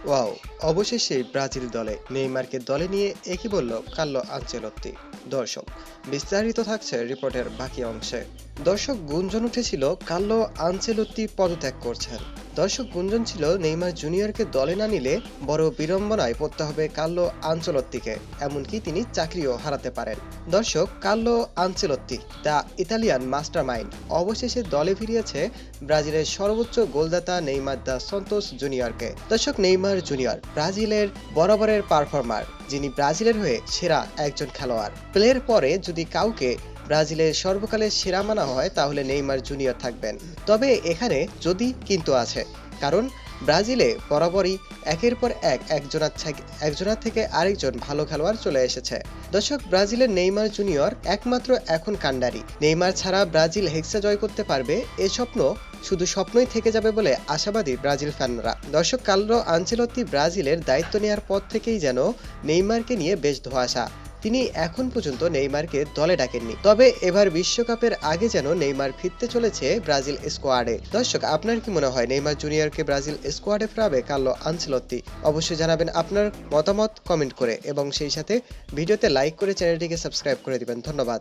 Wow! অবশেষে Brazil দলে নেইমারকে দলে নিয়ে একই বলল কার্লো আনচেলত্তি। দর্শক, বিস্তারিত থাকছে রিপোর্টের বাকি অংশে। দর্শক, গুঞ্জন উঠেছিল কার্লো আনচেলত্তি পদত্যাগ করছেন। দর্শক, গুঞ্জন ছিল নেইমার জুনিয়রকে দলে না নিলে বড় বিড়ম্বনায় পড়তে হবে কার্লো আনচেলত্তিকে, এমনকি তিনি চাকরিও হারাতে পারেন। দর্শক, Carlo Ancelotti the Italian mastermind অবশেষে দলে ফিরিয়েছে ব্রাজিলের সর্বোচ্চ গোলদাতা নেইমার দা সন্তোস জুনিয়রকে। দর্শক, নেইমার জুনিয়র ব্রাজিলের বরাবরের পারফর্মার, যিনি ব্রাজিলের হয়ে সেরা একজন খেলোয়াড়। প্লের পরে যদি কাউকে ব্রাজিলের সর্বকালের সেরা মানা হয় তাহলে নেইমার জুনিয়র থাকবেন। তবে এখানে যদি কিন্তু আছে, কারণ ব্রাজিলে বরাবরই একের পর একজনের থেকে আরেকজন ভালো খেলোয়াড় চলে এসেছে। দর্শক, ব্রাজিলের নেইমার জুনিয়র একমাত্র এখন কান্ডারি। নেইমার ছাড়া ব্রাজিল হেক্সা জয় করতে পারবে এ স্বপ্ন শুধু স্বপ্নই থেকে যাবে বলে আশাবাদী ব্রাজিল ফ্যানরা। দর্শক, কার্লো আনচেলত্তি ব্রাজিলের দায়িত্ব নেওয়ার পর থেকেই যেন নেইমারকে নিয়ে বেশ ধোঁয়াশা। তিনি এখন পর্যন্ত নেইমারকে দলে ডাকেননি। তবে এবার বিশ্বকাপের আগে যেন নেইমার ফিরতে চলেছে ব্রাজিল স্কোয়াডে। দর্শক, আপনার কি মনে হয় নেইমার জুনিয়রকে ব্রাজিল স্কোয়াডে ফেরাবে কার্লো আনচেলত্তি? অবশ্যই জানাবেন আপনার মতামত কমেন্ট করে, এবং সেই সাথে ভিডিওতে লাইক করে চ্যানেলটিকে সাবস্ক্রাইব করে দিবেন। ধন্যবাদ।